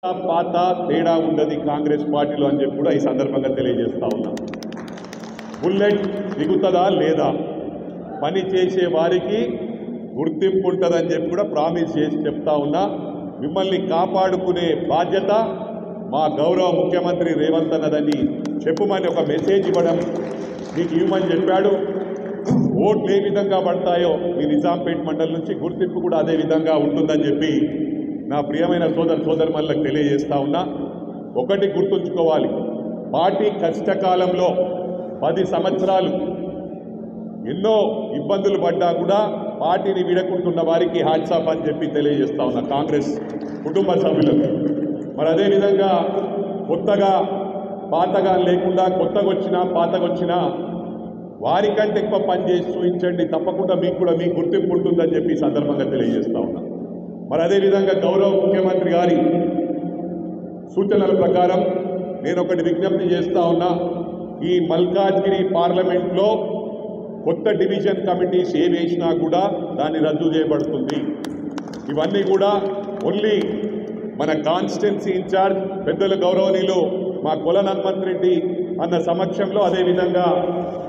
పాత తేడా ఉండదు కాంగ్రెస్ పార్టీలో అని చెప్పి కూడా ఈ సందర్భంగా తెలియజేస్తా ఉన్నా. బుల్లెట్ దిగుతుందా లేదా, పని చేసే వారికి గుర్తింపు ఉంటుందని చెప్పి కూడా ప్రామిస్ చేసి చెప్తా ఉన్నా. మిమ్మల్ని కాపాడుకునే బాధ్యత మా గౌరవ ముఖ్యమంత్రి రేవంత్ అన్నదని చెప్పుమని ఒక మెసేజ్ ఇవ్వడం మీకు ఇవ్వమని చెప్పాడు. ఓట్లు ఏ విధంగా పడతాయో మీ నిజాంపేట్ మండలి నుంచి గుర్తింపు కూడా అదే విధంగా ఉంటుందని చెప్పి నా ప్రియమైన సోదరులకు తెలియజేస్తా ఉన్నా. ఒకటి గుర్తుంచుకోవాలి, పార్టీ కష్టకాలంలో 10 సంవత్సరాలు ఎన్నో ఇబ్బందులు పడ్డా కూడా పార్టీని వీడకుంటున్న వారికి హ్యాట్సాప్ అని చెప్పి తెలియజేస్తా ఉన్నా కాంగ్రెస్ కుటుంబ సభ్యులకు. మరి అదేవిధంగా కొత్తగా పాతగా లేకుండా కొత్తగా వచ్చినా పాతగా వచ్చినా వారికంటే ఎక్కువ పనిచేసి చూపించండి, తప్పకుండా మీకు కూడా మీకు గుర్తింపు ఉంటుందని చెప్పి సందర్భంగా తెలియజేస్తా ఉన్నా. మరి అదేవిధంగా గౌరవ ముఖ్యమంత్రి గారి సూచనల ప్రకారం నేను ఒకటి విజ్ఞప్తి చేస్తా ఉన్నా. ఈ మల్కాజ్గిరి పార్లమెంట్లో కొత్త డివిజన్ కమిటీస్ ఏ వేసినా కూడా దాన్ని రద్దు చేయబడుతుంది. ఇవన్నీ కూడా ఓన్లీ మన కాన్స్టిట్యున్సీ ఇన్ఛార్జ్ పెద్దల గౌరవనీయులు మా కొలన్ హనుమంత్ రెడ్డి అన్న సమక్షంలో, అదేవిధంగా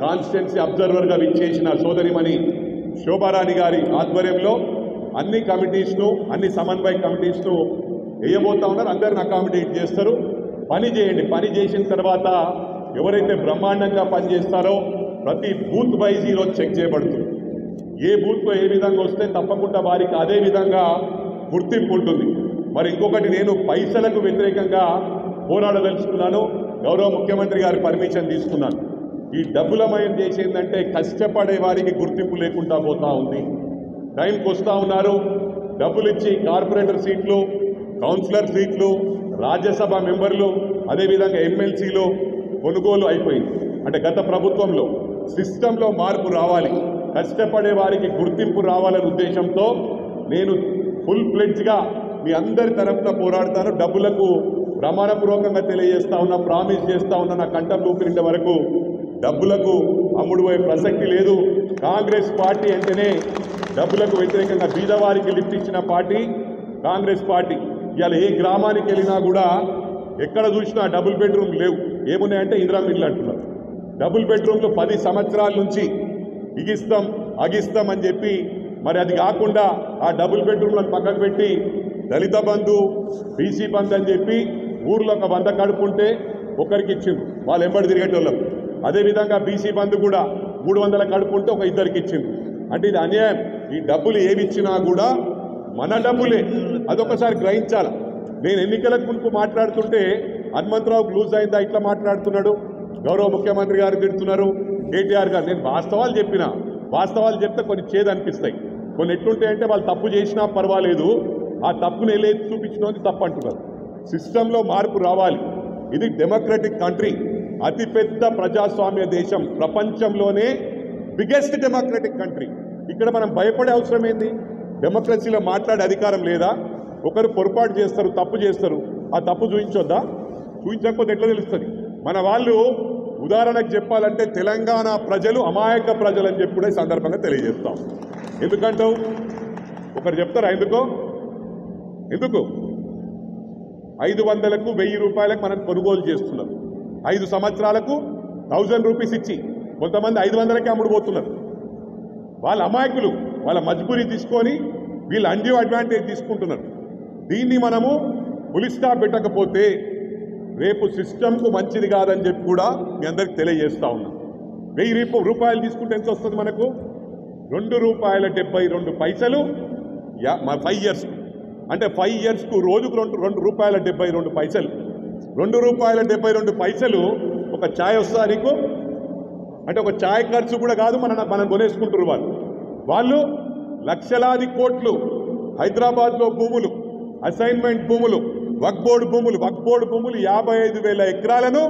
కాన్స్టిట్యున్సీ అబ్జర్వర్గా విచ్చేసిన సోదరిమణి శోభారాణి గారి ఆధ్వర్యంలో అన్ని కమిటీస్ను, అన్ని సమన్వయ కమిటీస్ను వేయబోతా ఉన్నారు. అందరిని అకామిడేట్ చేస్తారు. పని చేయండి. పని చేసిన తర్వాత ఎవరైతే బ్రహ్మాండంగా పనిచేస్తారో ప్రతి బూత్ వైజ్ ఈరోజు చెక్ చేయబడుతుంది. ఏ బూత్లో ఏ విధంగా వస్తే తప్పకుండా వారికి అదే విధంగా గుర్తింపు ఉంటుంది. మరి ఇంకొకటి, నేను పైసలకు వ్యతిరేకంగా పోరాడదలుచుకున్నాను. గౌరవ ముఖ్యమంత్రి గారి పర్మిషన్ తీసుకున్నాను. ఈ డబ్బులమయం చేసేందంటే కష్టపడే వారికి గుర్తింపు లేకుండా పోతా ఉంది. టైంకి వస్తూ ఉన్నారు, డబ్బులు ఇచ్చి కార్పొరేటర్ సీట్లు, కౌన్సిలర్ సీట్లు, రాజ్యసభ మెంబర్లు, అదేవిధంగా ఎమ్మెల్సీలు కొనుగోలు అయిపోయింది. అంటే గత ప్రభుత్వంలో సిస్టంలో మార్పు రావాలి, కష్టపడే వారికి గుర్తింపు రావాలనే ఉద్దేశంతో నేను ఫుల్ ప్లెడ్జ్గా మీ అందరి తరఫున పోరాడతాను. డబ్బులకు ప్రమాణపూర్వకంగా తెలియజేస్తా ఉన్నా, ప్రామిస్ చేస్తా ఉన్నా, నా కంఠం ఊపిరిండే వరకు డబ్బులకు అమ్ముడుపోయే ప్రసక్తి లేదు. కాంగ్రెస్ పార్టీ అంటేనే డబ్బులకు వ్యతిరేకంగా బీదవారికి లిఫ్ట్ ఇచ్చిన పార్టీ కాంగ్రెస్ పార్టీ. ఇవాళ ఏ గ్రామానికి వెళ్ళినా కూడా ఎక్కడ చూసినా డబుల్ బెడ్రూమ్ లేవు. ఏమున్నాయంటే ఇందిరా మిల్లు అంటున్నారు. డబుల్ బెడ్రూమ్లు 10 సంవత్సరాల నుంచి అగిస్తాం అని చెప్పి, మరి అది కాకుండా ఆ డబుల్ బెడ్రూమ్లను పక్కకు పెట్టి దళిత బంధు, బీసీ బంధు అని చెప్పి ఊర్లో ఒక 100 కడుపుంటే ఒకరికి ఇచ్చిండ్రు, వాళ్ళు ఎంబడి తిరిగేటోళ్ళకు. అదేవిధంగా బీసీ బంధు కూడా 300 కడుపుంటే ఒక 2కి ఇచ్చిండ్రు. అంటే ఇది అన్యాయం. ఈ డబ్బులు ఏమి ఇచ్చినా కూడా మన డబ్బులే, అదొకసారి గ్రహించాలి. నేను ఎన్నికలకు ముందు మాట్లాడుతుంటే హనుమంతరావుకు లూజ్ అయిందా ఇట్లా మాట్లాడుతున్నాడు, గౌరవ ముఖ్యమంత్రి గారు తిడుతున్నారు, కేటీఆర్ గారు. నేను వాస్తవాలు చెప్పిన, వాస్తవాలు చెప్తే కొన్ని చేదు అనిపిస్తాయి. కొన్ని ఎట్లుంటాయంటే వాళ్ళు తప్పు చేసినా పర్వాలేదు, ఆ తప్పును ఏలేది చూపించడం తప్పు అంటున్నారు. సిస్టంలో మార్పు రావాలి. ఇది డెమోక్రటిక్ కంట్రీ, అతిపెద్ద ప్రజాస్వామ్య దేశం, ప్రపంచంలోనే బిగ్గెస్ట్ డెమోక్రటిక్ కంట్రీ. ఇక్కడ మనం భయపడే అవసరం ఏంది? డెమోక్రసీలో మాట్లాడే అధికారం లేదా? ఒకరు పొరపాటు చేస్తారు, తప్పు చేస్తారు, ఆ తప్పు చూపించొద్దా? చూపించకపోతే ఎట్లా తెలుస్తుంది? మన వాళ్ళు ఉదాహరణకు చెప్పాలంటే తెలంగాణ ప్రజలు అమాయక ప్రజలు అని చెప్పి కూడా ఈ సందర్భంగా తెలియజేస్తాం. ఎందుకంటావు? ఒకరు చెప్తారా ఎందుకు 500కు 1000 రూపాయలకు మనం కొనుగోలు చేస్తున్నారు. 5 సంవత్సరాలకు 1000 రూపీస్ ఇచ్చి కొంతమంది 500కే అమ్ముడుపోతున్నారు. వాళ్ళ అమాయకులు, వాళ్ళ మజ్బూరీ తీసుకొని వీళ్ళు అండ్యూ అడ్వాంటేజ్ తీసుకుంటున్నారు. దీన్ని మనము ఫుల్ స్టాప్ పెట్టకపోతే రేపు సిస్టమ్కు మంచిది కాదని చెప్పి కూడా మీ అందరికి తెలియజేస్తా ఉన్నాం. 1000 రూపాయలు తీసుకుంటే ఎంత వస్తుంది మనకు? ₹2.72 5 ఇయర్స్. అంటే 5 ఇయర్స్కు రోజుకు ₹2.72 ₹2.72 ఒక ఛాయ్ వస్తుందా నీకు? అంటే ఒక ఛాయ్ ఖర్చు కూడా కాదు, మనం కొనేసుకుంటారు వాళ్ళు లక్షలాది కోట్లు. హైదరాబాద్లో భూములు, అసైన్మెంట్ భూములు, వక్ఫ్ బోర్డు భూములు 55,000 ఎకరాలను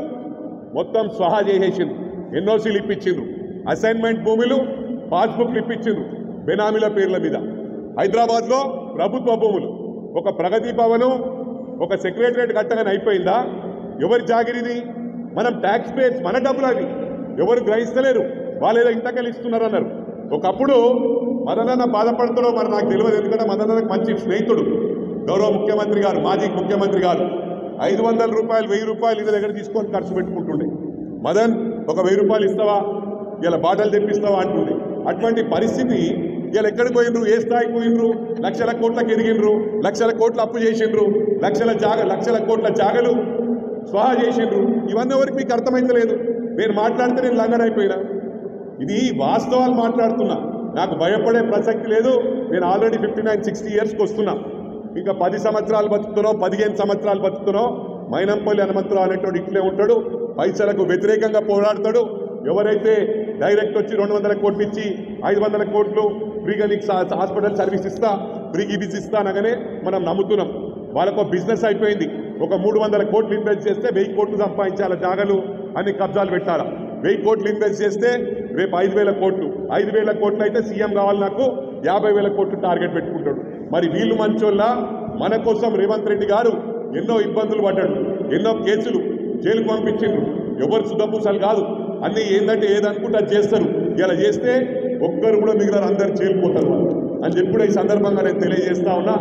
మొత్తం స్వహా చేసేసిండ్రు. ఎన్ఓసీలు ఇప్పించిండ్రు, అసైన్మెంట్ భూములు, పాస్బుక్లు ఇప్పించిండ్రు బెనామీల పేర్ల మీద. హైదరాబాద్లో ప్రభుత్వ భూములు, ఒక ప్రగతి భవను, ఒక సెక్రటరేట్ కట్టగానే అయిపోయిందా? ఎవరి జాగిరిది? మనం ట్యాక్స్ పేయర్స్, మన డబ్బులు అవి. ఎవరు గ్రహిస్తలేరు, వాళ్ళు ఏదో ఇంతకెళ్ళి ఇస్తున్నారు అన్నారు. ఒకప్పుడు మదనన్న బాధపడతాడో మరి నాకు తెలియదు, ఎందుకంటే మదనన్నకు మంచి స్నేహితుడు. గౌరవ ముఖ్యమంత్రి గారు, మాజీ ముఖ్యమంత్రి గారు 500 రూపాయలు 1000 రూపాయలు ఇళ్ళ దగ్గర తీసుకొని ఖర్చు పెట్టుకుంటుండే. మదన్ ఒక 1000 రూపాయలు ఇస్తావా, ఇలా బాటలు తెప్పిస్తావా అంటుండే. అటువంటి పరిస్థితి ఇలా ఎక్కడికి పోయినరు, ఏ స్థాయికి పోయినరు, లక్షల కోట్లకు ఎదిగినరు, లక్షల కోట్ల అప్పు చేసిండ్రు, లక్షల కోట్ల జాగలు స్వాహా చేసిండ్రు. ఇవన్నీ ఎవరికి మీకు అర్థమైతలేదు. నేను మాట్లాడితే నేను లంగనైపోయినా. ఇది వాస్తవాలు మాట్లాడుతున్నా, నాకు భయపడే ప్రసక్తి లేదు. నేను ఆల్రెడీ 59-60 ఇయర్స్కి వస్తున్నా. ఇంకా 10 సంవత్సరాలు బతుకుతున్నో 15 సంవత్సరాలు బతుకుతున్నో మైనంపల్లి హనుమంతరావు అనేటోడు ఇట్లే ఉంటాడు. పైసలకు వ్యతిరేకంగా పోరాడతాడు. ఎవరైతే డైరెక్ట్ వచ్చి 200 కోట్లు ఇచ్చి 500 కోట్లు ఫ్రీగా నీకు హాస్పిటల్ సర్వీస్ ఇస్తా, ఫ్రీగా బిస్ ఇస్తా అనగానే మనం నమ్ముతున్నాం. వాళ్ళకు బిజినెస్ అయిపోయింది. ఒక 300 కోట్లు ఇన్వెస్ట్ చేస్తే 1000 కోట్లు సంపాదించాల జాగలు అన్ని కబ్జాలు పెట్టాలా. 1000 కోట్లు ఇన్వెస్ట్ చేస్తే రేపు 5000 కోట్లు, 5000 కోట్లు అయితే సీఎం కావాలి నాకు 50,000 కోట్లు టార్గెట్ పెట్టుకుంటాడు. మరి వీళ్ళు మంచోళ్ళ? మన కోసం రేవంత్ రెడ్డి గారు ఎన్నో ఇబ్బందులు పడ్డాడు, ఎన్నో కేసులు జైలుకు పంపించిండ్రు. ఎవరు సుద్దపూసలు కాదు, అన్నీ ఏంటంటే ఏదనుకుంటే అది చేస్తారు. ఇలా చేస్తే ఒక్కరు కూడా మిగిలిన అందరు జైలుపోతారు అని చెప్పి ఈ సందర్భంగా నేను తెలియజేస్తా ఉన్నా.